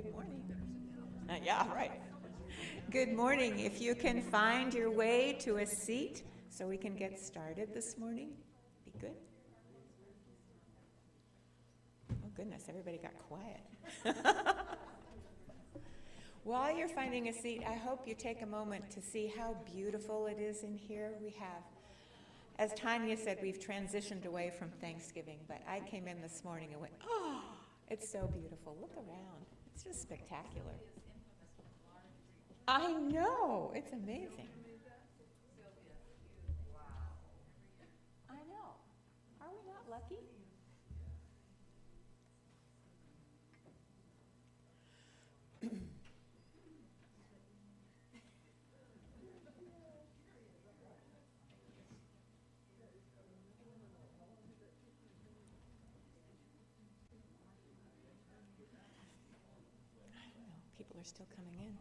Good morning. Yeah, right. Good morning. If you can find your way to a seat so we can get started this morning, be good. Oh goodness, everybody got quiet. While you're finding a seat, I hope you take a moment to see how beautiful it is in here. We have, as Tanya said, we've transitioned away from Thanksgiving, but I came in this morning and went, oh, it's so beautiful. Look around. It's just spectacular. I know. It's amazing. I know. Are we not lucky? I don't know. People are still coming in.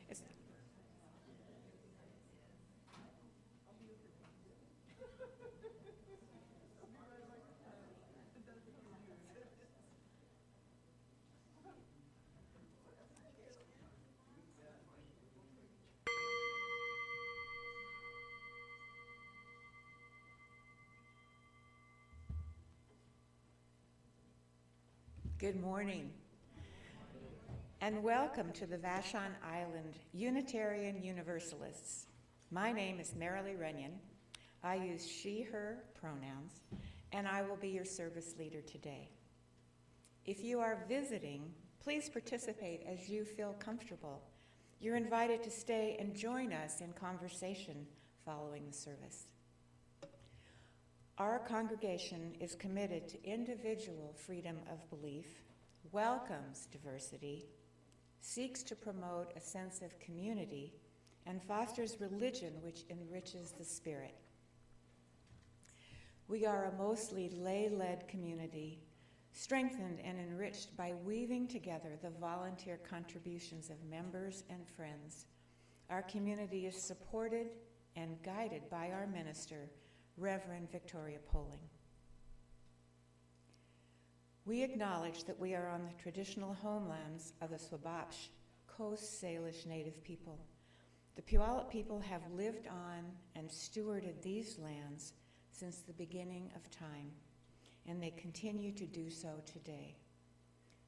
It's, Good morning, and welcome to the Vashon Island Unitarian Universalists. My name is Marilee Runyon. I use she, her pronouns, and I will be your service leader today. If you are visiting, please participate as you feel comfortable. You're invited to stay and join us in conversation following the service. Our congregation is committed to individual freedom of belief, welcomes diversity, seeks to promote a sense of community, and fosters religion which enriches the spirit. We are a mostly lay-led community, strengthened and enriched by weaving together the volunteer contributions of members and friends. Our community is supported and guided by our minister, Reverend Victoria Poling. We acknowledge that we are on the traditional homelands of the Swabash, Coast Salish Native people. The Puyallup people have lived on and stewarded these lands since the beginning of time, and they continue to do so today.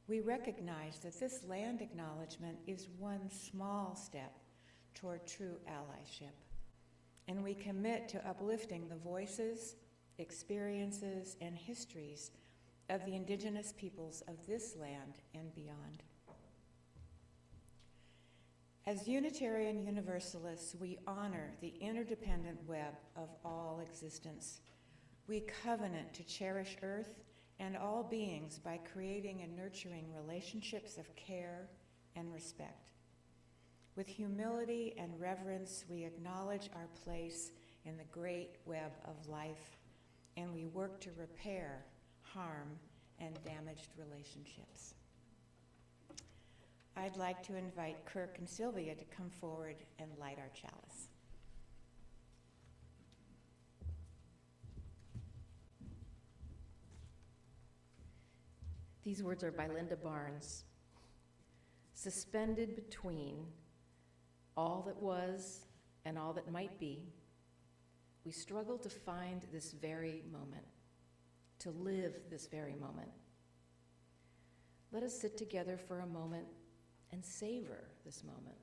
We recognize that this land acknowledgement is one small step toward true allyship, and we commit to uplifting the voices, experiences, and histories of the indigenous peoples of this land and beyond. As Unitarian Universalists, we honor the interdependent web of all existence. We covenant to cherish Earth and all beings by creating and nurturing relationships of care and respect. With humility and reverence, we acknowledge our place in the great web of life, and we work to repair harm and damaged relationships. I'd like to invite Kirk and Sylvia to come forward and light our chalice. These words are by Linda Barnes. Suspended between all that was and all that might be, we struggle to find this very moment, to live this very moment. Let us sit together for a moment and savor this moment.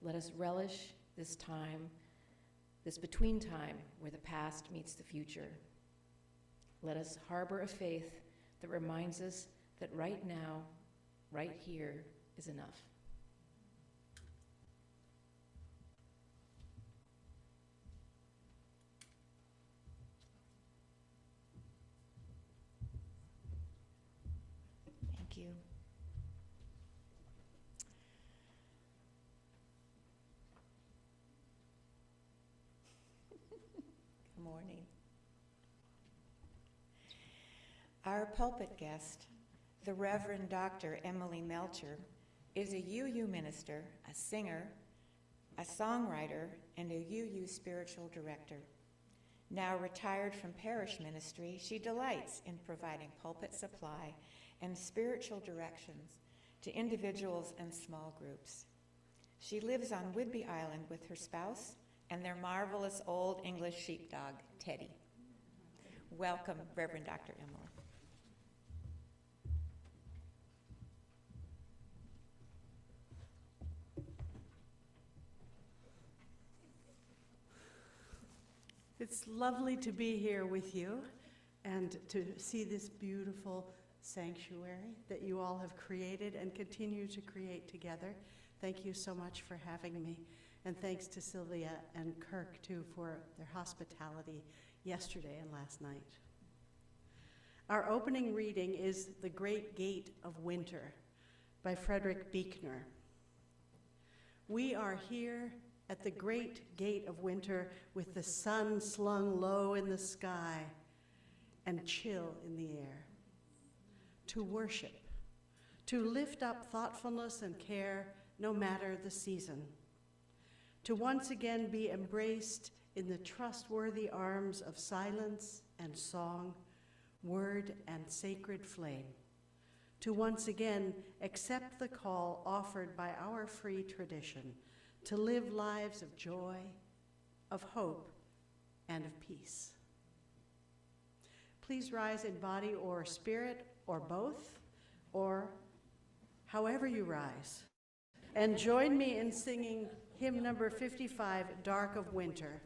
Let us relish this time, this between time where the past meets the future. Let us harbor a faith that reminds us that right now, right here, is enough. Thank you. Good morning. Our pulpit guest, the Reverend Dr. Emily Melcher, is a UU minister, a singer, a songwriter, and a UU spiritual director. Now retired from parish ministry, she delights in providing pulpit supply and spiritual directions to individuals and small groups. She lives on Whidbey Island with her spouse and their marvelous old English sheepdog, Teddy. Welcome, Reverend Dr. Emily. It's lovely to be here with you and to see this beautiful sanctuary that you all have created and continue to create together. Thank you so much for having me. And thanks to Sylvia and Kirk, too, for their hospitality yesterday and last night. Our opening reading is The Great Gate of Winter by Frederick Buechner. We are here at the great gate of winter with the sun slung low in the sky and chill in the air. To worship, to lift up thoughtfulness and care no matter the season. To once again be embraced in the trustworthy arms of silence and song, word and sacred flame. To once again accept the call offered by our free tradition to live lives of joy, of hope, and of peace. Please rise in body or spirit, or both, or however you rise, and join me in singing hymn number 55, Dark of Winter.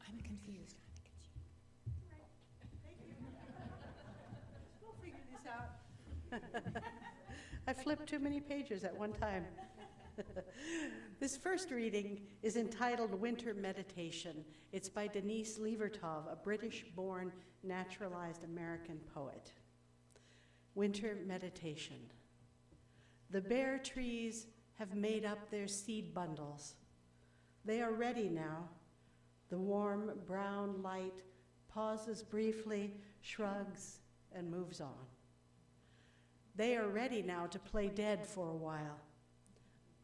I'm confused. We'll figure this out. I flipped too many pages at one time. This first reading is entitled Winter Meditation. It's by Denise Levertov, a British-born naturalized American poet. Winter Meditation. The bare trees have made up their seed bundles. They are ready now. The warm brown light pauses briefly, shrugs, and moves on. They are ready now to play dead for a while.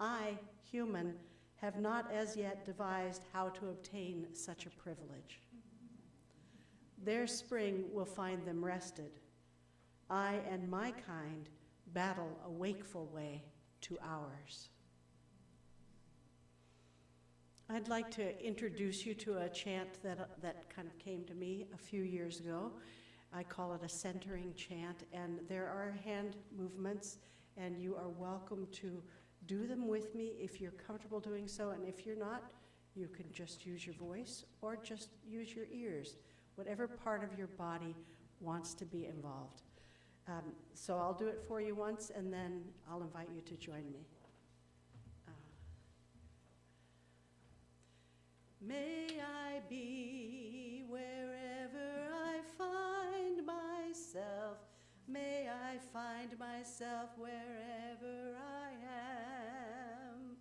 I, human, have not as yet devised how to obtain such a privilege. Their spring will find them rested. I and my kind battle a wakeful way to ours. I'd like to introduce you to a chant that kind of came to me a few years ago. I call it a centering chant, and there are hand movements, and you are welcome to do them with me if you're comfortable doing so, and if you're not, you can just use your voice or just use your ears, whatever part of your body wants to be involved. So I'll do it for you once, and then I'll invite you to join me. May I be wherever I find myself. May I find myself wherever I am.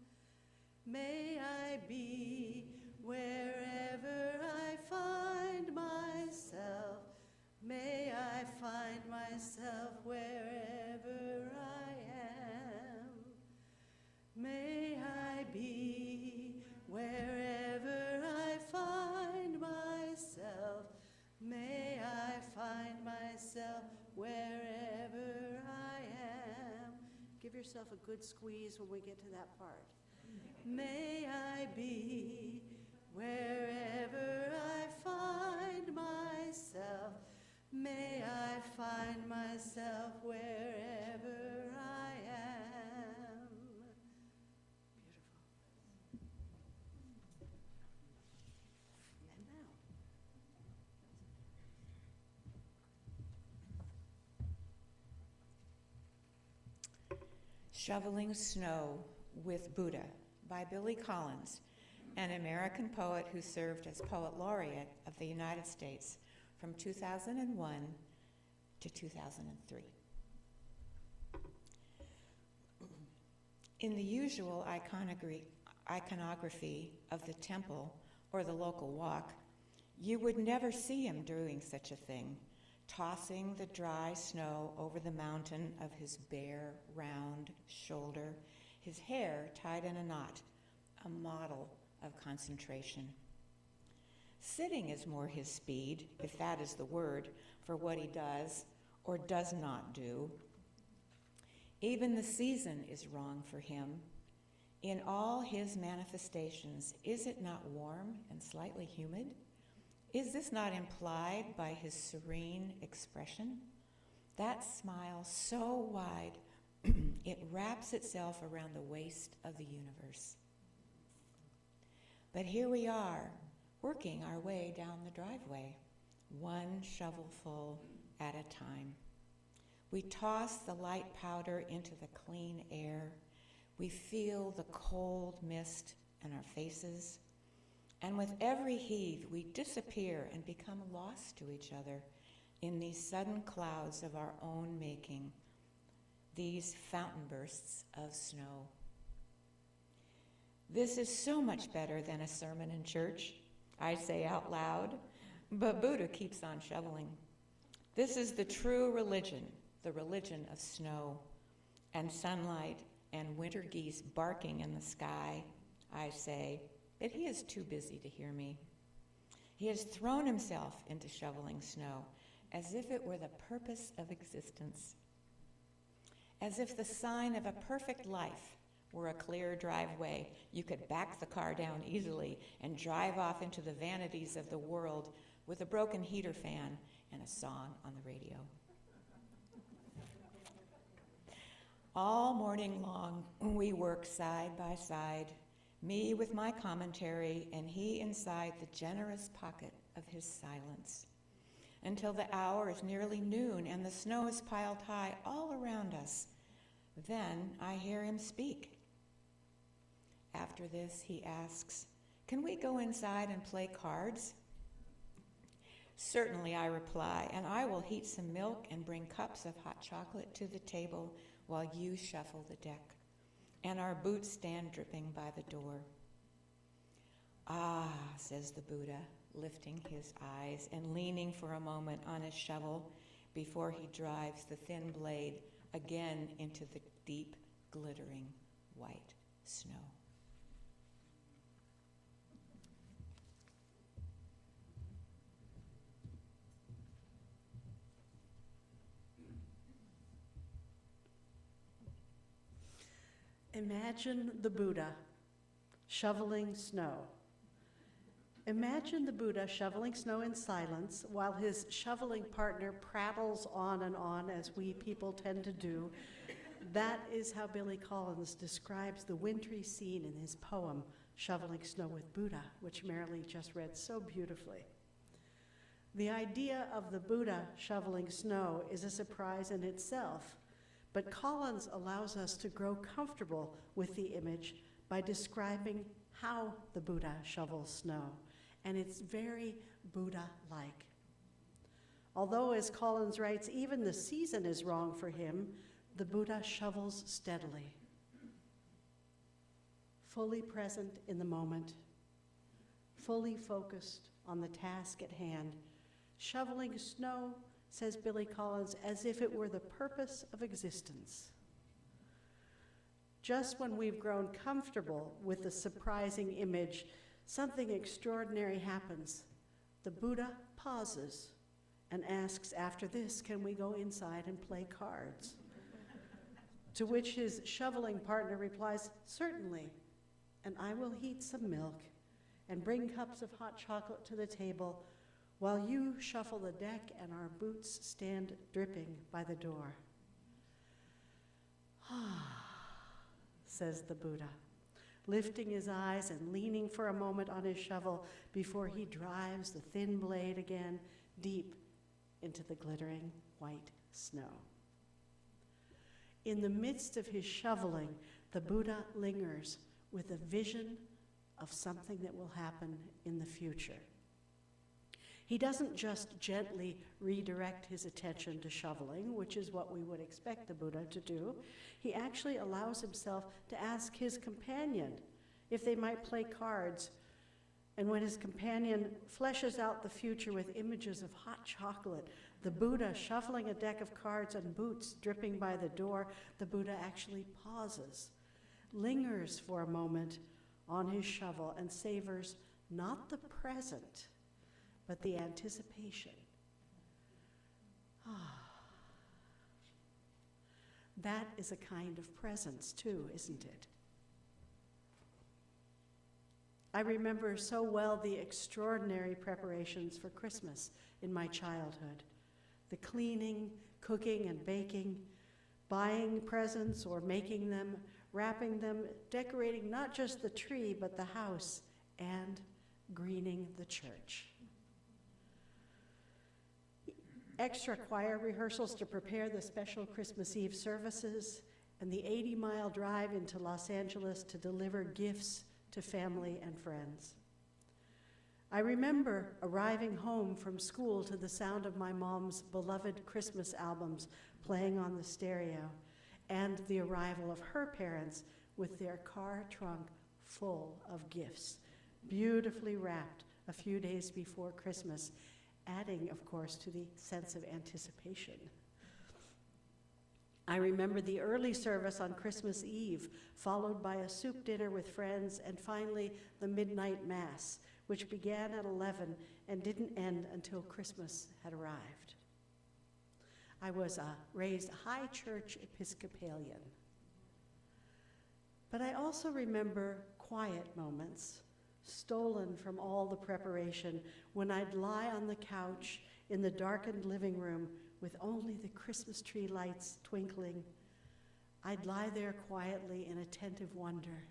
May I be wherever I find myself. May I find myself wherever I am. May I be wherever I find myself. May I find myself wherever I am. Give yourself a good squeeze when we get to that part. May I be wherever I find myself. May I find myself wherever I am. Beautiful. And now. Shoveling Snow with Buddha by Billy Collins, an American poet who served as Poet Laureate of the United States from 2001 to 2003. In the usual iconography of the temple or the local walk, you would never see him doing such a thing, tossing the dry snow over the mountain of his bare, round shoulder, his hair tied in a knot, a model of concentration. Sitting is more his speed, if that is the word, for what he does or does not do. Even the season is wrong for him. In all his manifestations, is it not warm and slightly humid? Is this not implied by his serene expression? That smile so wide, it wraps itself around the waist of the universe. But here we are, working our way down the driveway, one shovelful at a time. We toss the light powder into the clean air. We feel the cold mist in our faces. And with every heave, we disappear and become lost to each other in these sudden clouds of our own making, these fountain bursts of snow. This is so much better than a sermon in church, I say out loud, but Buddha keeps on shoveling. This is the true religion, the religion of snow and sunlight and winter geese barking in the sky, I say, but he is too busy to hear me. He has thrown himself into shoveling snow as if it were the purpose of existence, as if the sign of a perfect life were a clear driveway. You could back the car down easily and drive off into the vanities of the world with a broken heater fan and a song on the radio. All morning long, we work side by side, me with my commentary and he inside the generous pocket of his silence, until the hour is nearly noon and the snow is piled high all around us. Then I hear him speak. After this, he asks, "Can we go inside and play cards?" "Certainly," I reply, "and I will heat some milk and bring cups of hot chocolate to the table while you shuffle the deck, and our boots stand dripping by the door." "Ah," says the Buddha, lifting his eyes and leaning for a moment on his shovel before he drives the thin blade again into the deep, glittering white. snow. Imagine the Buddha shoveling snow. Imagine the Buddha shoveling snow in silence while his shoveling partner prattles on and on, as we people tend to do. That is how Billy Collins describes the wintry scene in his poem, Shoveling Snow with Buddha, which Marilee just read so beautifully. The idea of the Buddha shoveling snow is a surprise in itself, but Collins allows us to grow comfortable with the image by describing how the Buddha shovels snow, and it's very Buddha-like. Although, as Collins writes, even the season is wrong for him, the Buddha shovels steadily, fully present in the moment, fully focused on the task at hand, shoveling snow, says Billy Collins, as if it were the purpose of existence. Just when we've grown comfortable with the surprising image, something extraordinary happens. The Buddha pauses and asks, after this, can we go inside and play cards? To which his shoveling partner replies, certainly, and I will heat some milk and bring cups of hot chocolate to the table while you shuffle the deck and our boots stand dripping by the door. Says the Buddha, lifting his eyes and leaning for a moment on his shovel before he drives the thin blade again deep into the glittering white snow. In the midst of his shoveling, the Buddha lingers with a vision of something that will happen in the future. He doesn't just gently redirect his attention to shoveling, which is what we would expect the Buddha to do. He actually allows himself to ask his companion if they might play cards. And when his companion fleshes out the future with images of hot chocolate, the Buddha shuffling a deck of cards and boots dripping by the door, the Buddha actually pauses, lingers for a moment on his shovel, and savors not the present, but the anticipation. That is a kind of presence too, isn't it? I remember so well the extraordinary preparations for Christmas in my childhood. The cleaning, cooking, and baking, buying presents or making them, wrapping them, decorating not just the tree, but the house, and greening the church. Extra choir rehearsals to prepare the special Christmas Eve services, and the 80-mile drive into Los Angeles to deliver gifts to family and friends. I remember arriving home from school to the sound of my mom's beloved Christmas albums playing on the stereo, and the arrival of her parents with their car trunk full of gifts, beautifully wrapped a few days before Christmas, adding, of course, to the sense of anticipation. I remember the early service on Christmas Eve, followed by a soup dinner with friends, and finally the midnight mass, which began at 11 and didn't end until Christmas had arrived. I was raised high church Episcopalian. But I also remember quiet moments, stolen from all the preparation, when I'd lie on the couch in the darkened living room with only the Christmas tree lights twinkling. I'd lie there quietly in attentive wonder.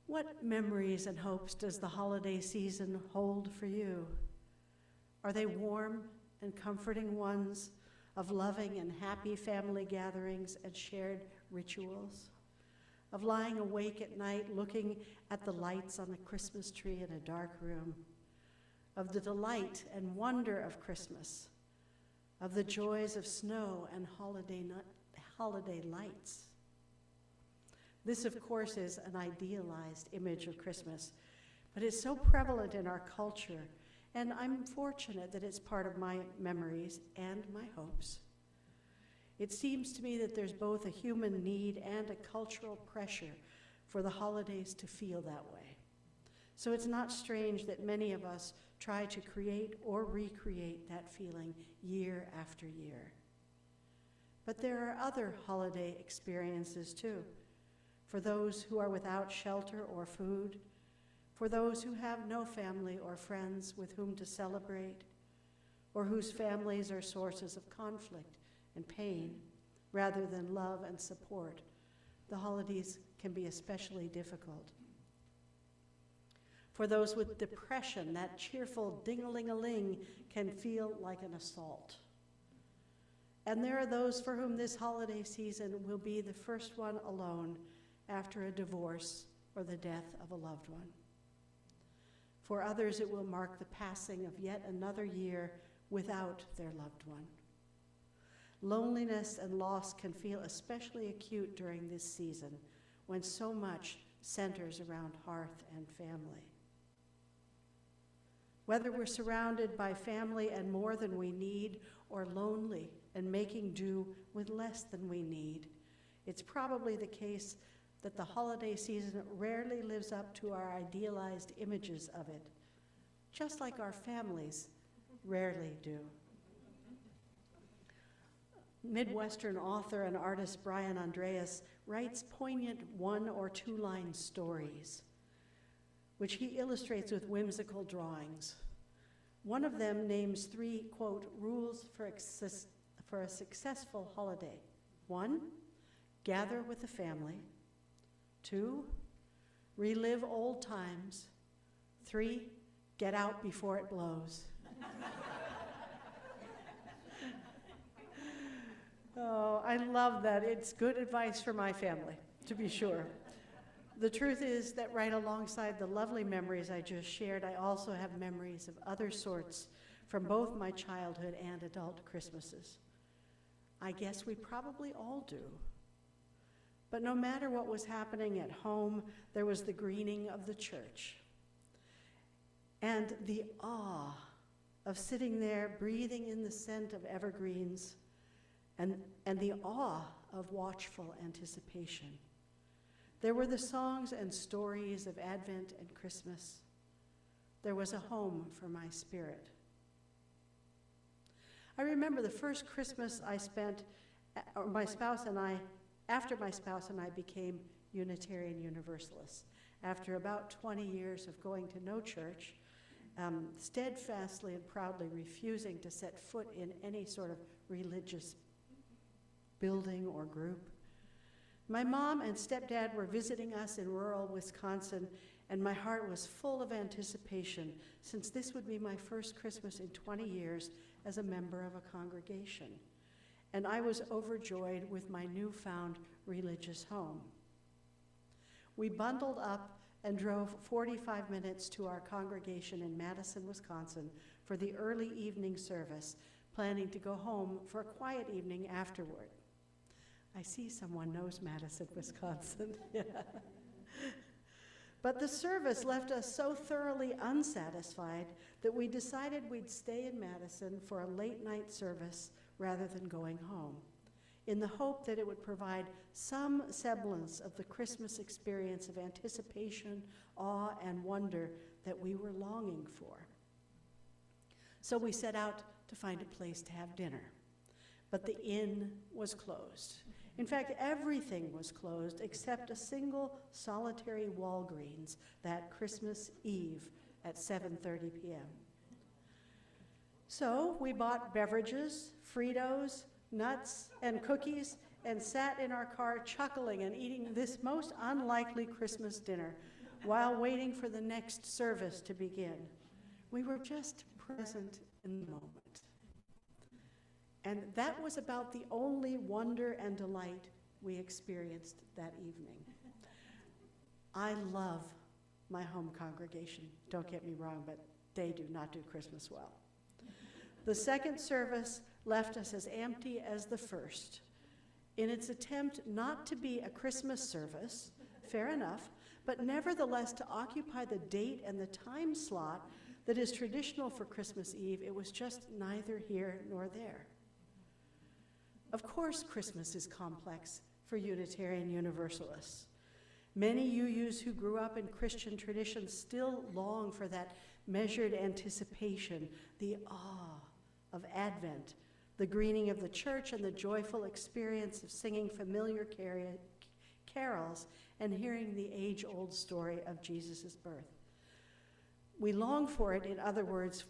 What memories and hopes does the holiday season hold for you? Are they warm and comforting ones of loving and happy family gatherings and shared rituals? Of lying awake at night looking at the lights on the Christmas tree in a dark room? Of the delight and wonder of Christmas? Of the joys of snow and holiday lights? This, of course, is an idealized image of Christmas, but it's so prevalent in our culture, and I'm fortunate that it's part of my memories and my hopes. It seems to me that there's both a human need and a cultural pressure for the holidays to feel that way. So it's not strange that many of us try to create or recreate that feeling year after year. But there are other holiday experiences too, for those who are without shelter or food, for those who have no family or friends with whom to celebrate, or whose families are sources of conflict and pain rather than love and support. The holidays can be especially difficult. For those with depression, that cheerful ding-a-ling-a-ling can feel like an assault. And there are those for whom this holiday season will be the first one alone after a divorce or the death of a loved one. For others, it will mark the passing of yet another year without their loved one. Loneliness and loss can feel especially acute during this season, when so much centers around hearth and family. Whether we're surrounded by family and more than we need, or lonely and making do with less than we need, it's probably the case that the holiday season rarely lives up to our idealized images of it, just like our families rarely do. Midwestern author and artist Brian Andreas writes poignant one- or two-line stories, which he illustrates with whimsical drawings. One of them names 3, quote, rules for a successful holiday. 1, gather with the family. 2, relive old times. 3, get out before it blows. Oh, I love that. It's good advice for my family, to be sure. The truth is that right alongside the lovely memories I just shared, I also have memories of other sorts from both my childhood and adult Christmases. I guess we probably all do. But no matter what was happening at home, there was the greening of the church. And the awe of sitting there breathing in the scent of evergreens, and the awe of watchful anticipation. There were the songs and stories of Advent and Christmas. There was a home for my spirit. I remember the first Christmas I spent, or my spouse and I, after my spouse and I became Unitarian Universalists. After about 20 years of going to no church, steadfastly and proudly refusing to set foot in any sort of religious building or group. My mom and stepdad were visiting us in rural Wisconsin, and my heart was full of anticipation, since this would be my first Christmas in 20 years as a member of a congregation. And I was overjoyed with my newfound religious home. We bundled up and drove 45 minutes to our congregation in Madison, Wisconsin for the early evening service, planning to go home for a quiet evening afterward. I see someone knows Madison, Wisconsin. Yeah. But the service left us so thoroughly unsatisfied that we decided we'd stay in Madison for a late night service rather than going home, in the hope that it would provide some semblance of the Christmas experience of anticipation, awe, and wonder that we were longing for. So we set out to find a place to have dinner, but the inn was closed. In fact, everything was closed except a single solitary Walgreens that Christmas Eve at 7:30 p.m. So we bought beverages, Fritos, nuts, and cookies, and sat in our car chuckling and eating this most unlikely Christmas dinner while waiting for the next service to begin. We were just present in the moment. And that was about the only wonder and delight we experienced that evening. I love my home congregation, don't get me wrong, but they do not do Christmas well. The second service left us as empty as the first. In its attempt not to be a Christmas service, fair enough, but nevertheless to occupy the date and the time slot that is traditional for Christmas Eve, it was just neither here nor there. Of course, Christmas is complex for Unitarian Universalists. Many UUs who grew up in Christian traditions still long for that measured anticipation, the awe of Advent, the greening of the church, and the joyful experience of singing familiar carols and hearing the age-old story of Jesus' birth. We long for it, in other words,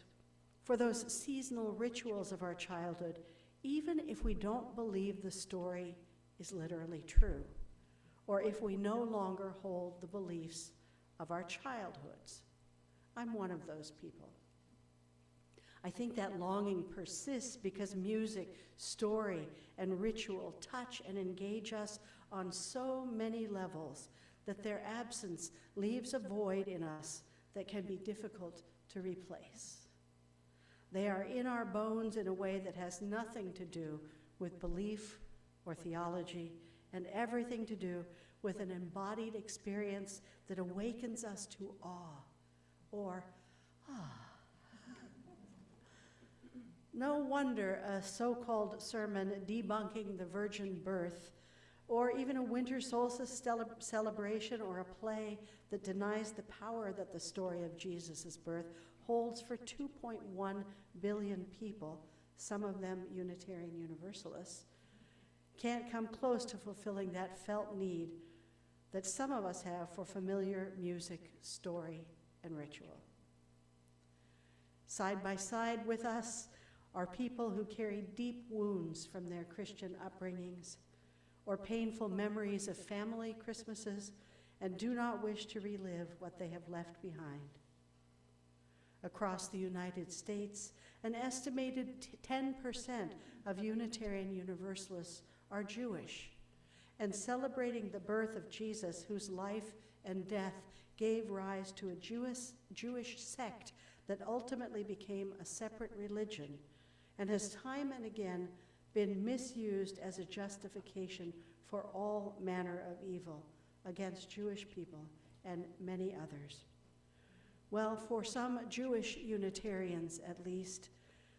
for those seasonal rituals of our childhood, even if we don't believe the story is literally true, or if we no longer hold the beliefs of our childhoods. I'm one of those people. I think that longing persists because music, story, and ritual touch and engage us on so many levels that their absence leaves a void in us that can be difficult to replace. They are in our bones in a way that has nothing to do with belief or theology, and everything to do with an embodied experience that awakens us to awe, or No wonder a so-called sermon debunking the virgin birth, or even a winter solstice celebration, or a play that denies the power that the story of Jesus' birth holds for 2.1 billion people, some of them Unitarian Universalists, can't come close to fulfilling that felt need that some of us have for familiar music, story, and ritual. Side by side with us are people who carry deep wounds from their Christian upbringings or painful memories of family Christmases and do not wish to relive what they have left behind. Across the United States, an estimated 10% of Unitarian Universalists are Jewish, and celebrating the birth of Jesus, whose life and death gave rise to a Jewish sect that ultimately became a separate religion and has time and again been misused as a justification for all manner of evil against Jewish people and many others. Well, for some Jewish Unitarians at least,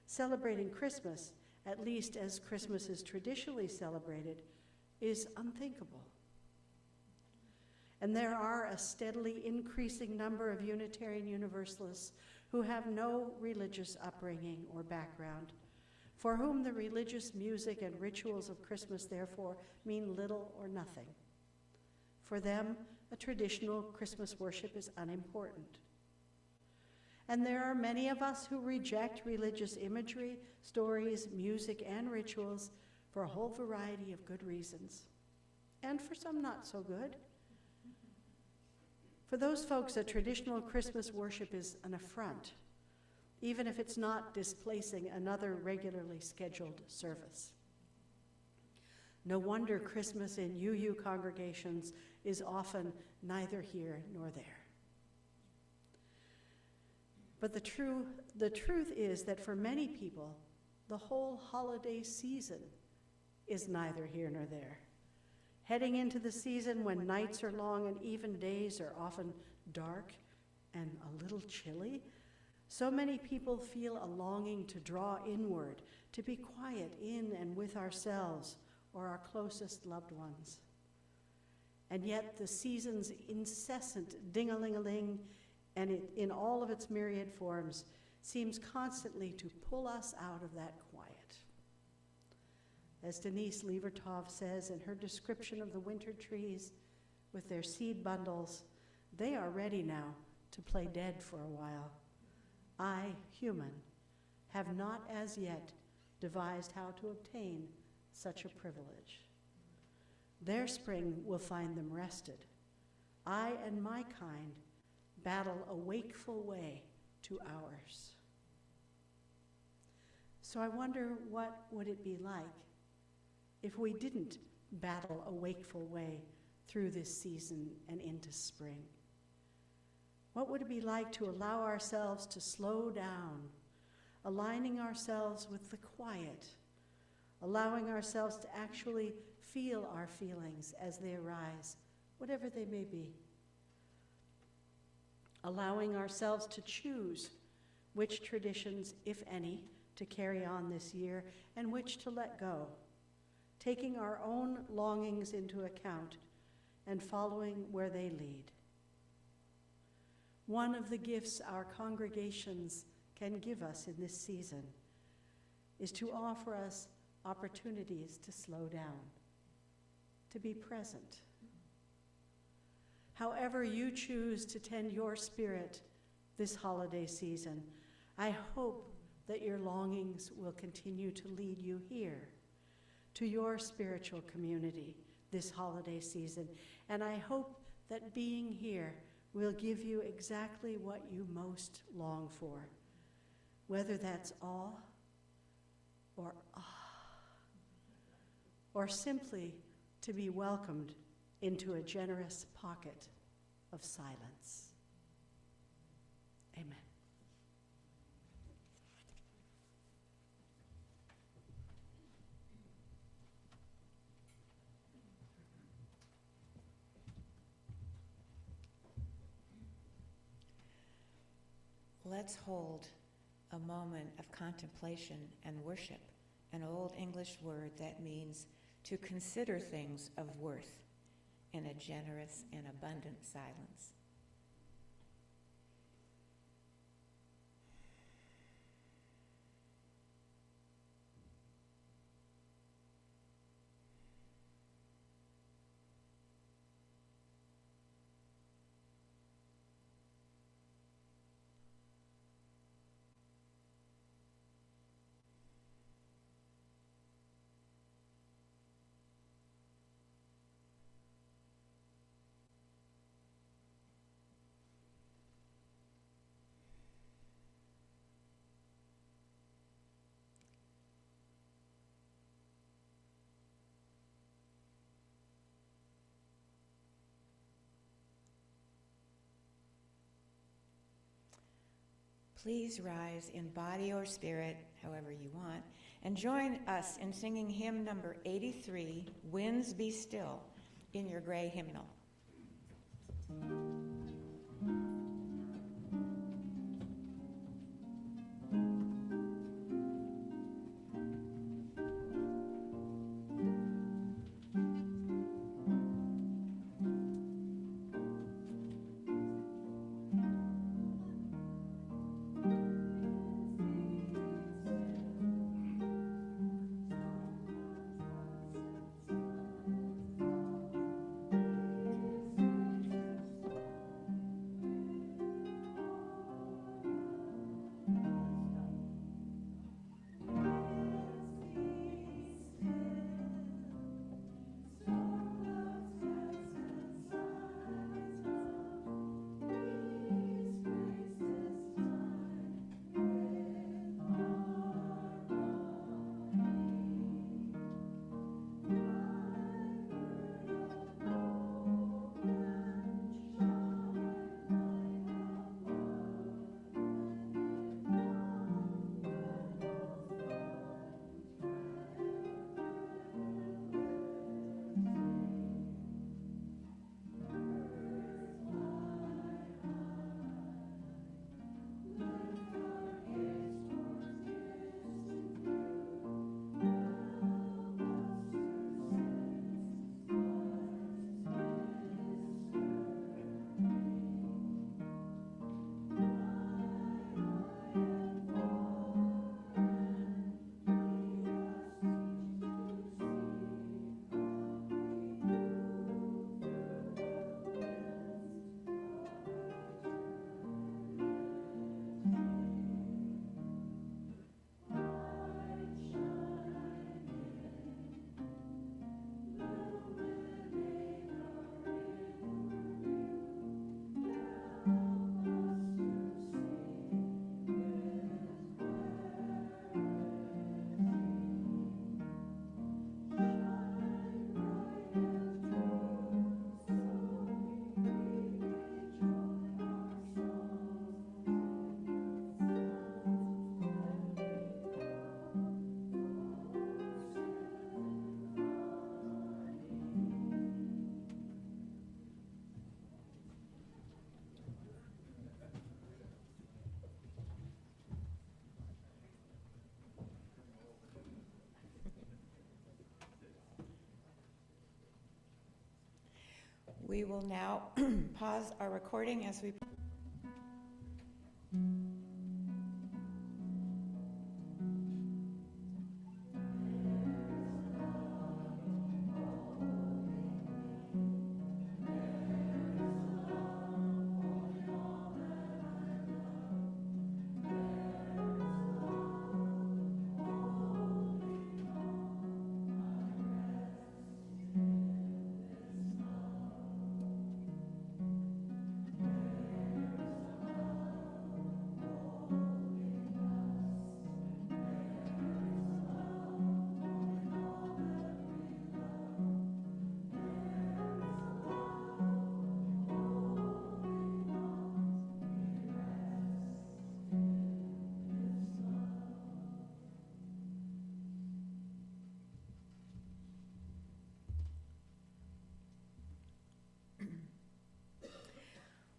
celebrating Christmas, at least as Christmas is traditionally celebrated, is unthinkable. And there are a steadily increasing number of Unitarian Universalists who have no religious upbringing or background, for whom the religious music and rituals of Christmas therefore mean little or nothing. For them, a traditional Christmas worship is unimportant. And there are many of us who reject religious imagery, stories, music, and rituals for a whole variety of good reasons, and for some not so good. For those folks, a traditional Christmas worship is an affront, even if it's not displacing another regularly scheduled service. No wonder Christmas in UU congregations is often neither here nor there. But the truth is that for many people, the whole holiday season is neither here nor there. Heading into the season when nights are long and even days are often dark and a little chilly, so many people feel a longing to draw inward, to be quiet in and with ourselves or our closest loved ones. And yet the season's incessant ding-a-ling-a-ling, and in all of its myriad forms, seems constantly to pull us out of that quiet. As Denise Levertov says in her description of the winter trees with their seed bundles, they are ready now to play dead for a while. I, human, have not as yet devised how to obtain such a privilege. Their spring will find them rested. I and my kind battle a wakeful way to ours. So I wonder, what would it be like if we didn't battle a wakeful way through this season and into spring? What would it be like to allow ourselves to slow down, aligning ourselves with the quiet, allowing ourselves to actually feel our feelings as they arise, whatever they may be? Allowing ourselves to choose which traditions, if any, to carry on this year and which to let go. taking our own longings into account and following where they lead. One of the gifts our congregations can give us in this season is to offer us opportunities to slow down, to be present. However you choose to tend your spirit this holiday season, I hope that your longings will continue to lead you here to your spiritual community this holiday season. And I hope that being here will give you exactly what you most long for, whether that's awe or or simply to be welcomed into a generous pocket of silence. Amen. Let's hold a moment of contemplation and worship, an old English word that means to consider things of worth in a generous and abundant silence. Please rise in body or spirit, however you want, and join us in singing hymn number 83, Winds Be Still, in your gray hymnal. We will now pause our recording as we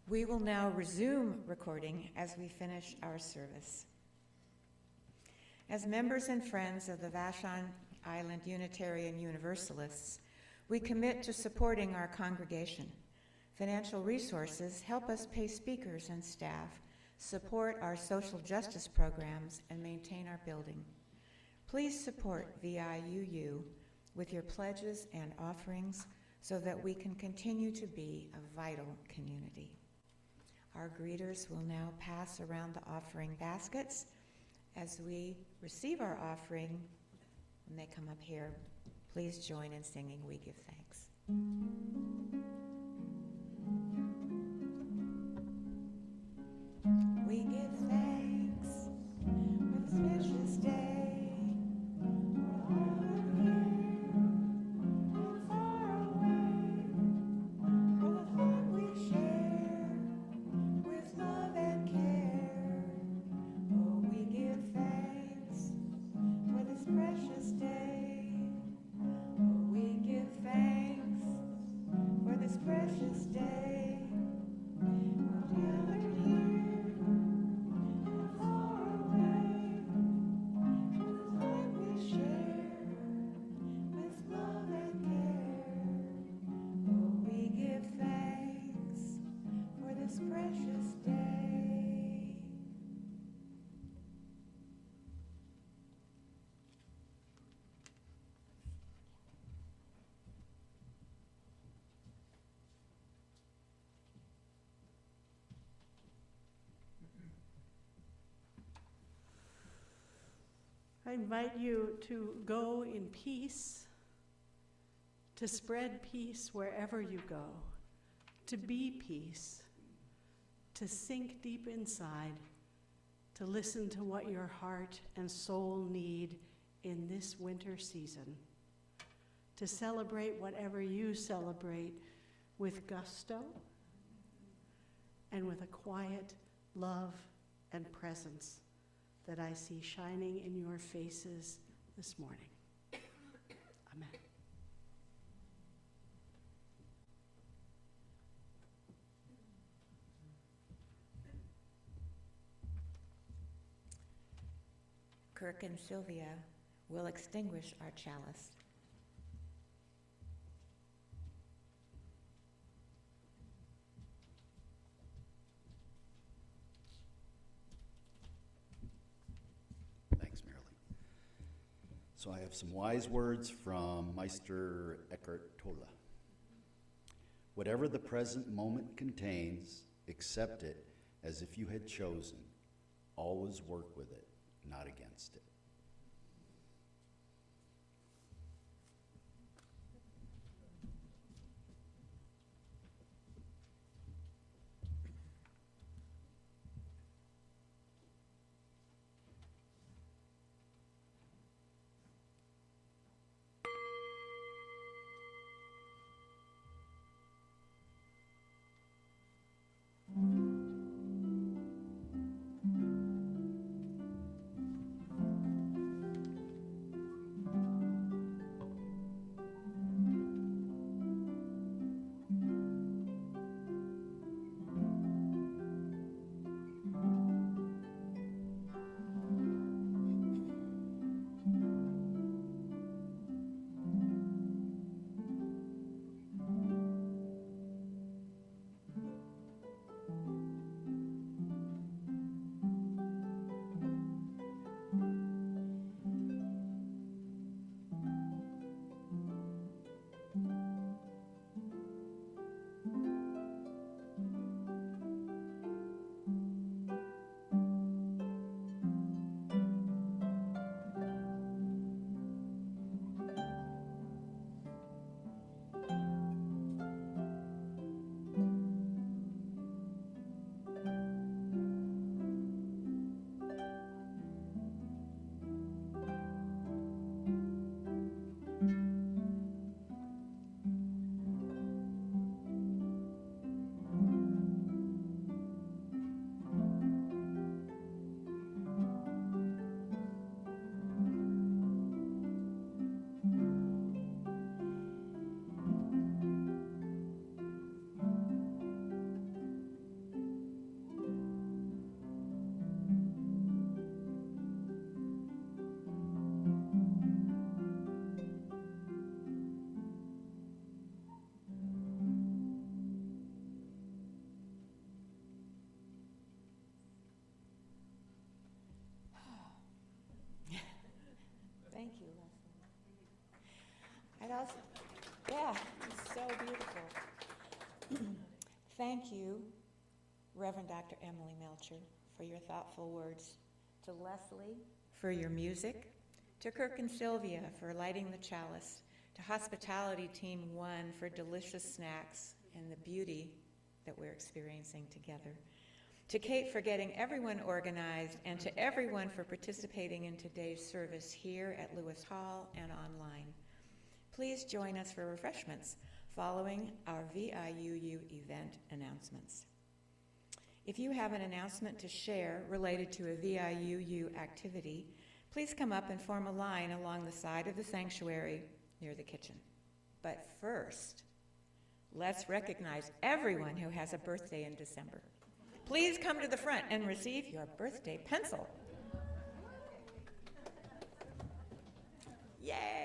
We will now resume recording as we finish our service. As members and friends of the Vashon Island Unitarian Universalists, we commit to supporting our congregation. Financial resources help us pay speakers and staff, support our social justice programs, and maintain our building. Please support VIUU with your pledges and offerings so that we can continue to be a vital community. Our greeters will now pass around the offering baskets. As we receive our offering, when they come up here, please join in singing We Give Thanks. We give thanks for this precious day. We're all here and far away for the heart we share with love and care. Oh, we give thanks for this precious day. Oh, we give thanks for this precious day. We're gathered here and far away for the time we share with love and care. Oh, we give thanks for this precious day. I invite you to go in peace, to spread peace wherever you go, to be peace, to sink deep inside, to listen to what your heart and soul need in this winter season, to celebrate whatever you celebrate with gusto and with a quiet love and presence that I see shining in your faces this morning. Amen. Kirk and Sylvia will extinguish our chalice. Thanks, Marilee. So I have some wise words from Meister Eckhart Tolle. Whatever the present moment contains, accept it as if you had chosen. Always work with it, not against it. thank you, Reverend Dr. Emily Melcher, for your thoughtful words, to Leslie for your music, to Kirk and Sylvia for lighting the chalice, to Hospitality Team 1 for delicious snacks and the beauty that we're experiencing together, to Kate for getting everyone organized, and to everyone for participating in today's service here at Lewis Hall and online. Please join us for refreshments following our VIUU event announcements. If you have an announcement to share related to a VIUU activity, please come up and form a line along the side of the sanctuary near the kitchen. But first, let's recognize everyone who has a birthday in December. Please come to the front and receive your birthday pencil. Yay!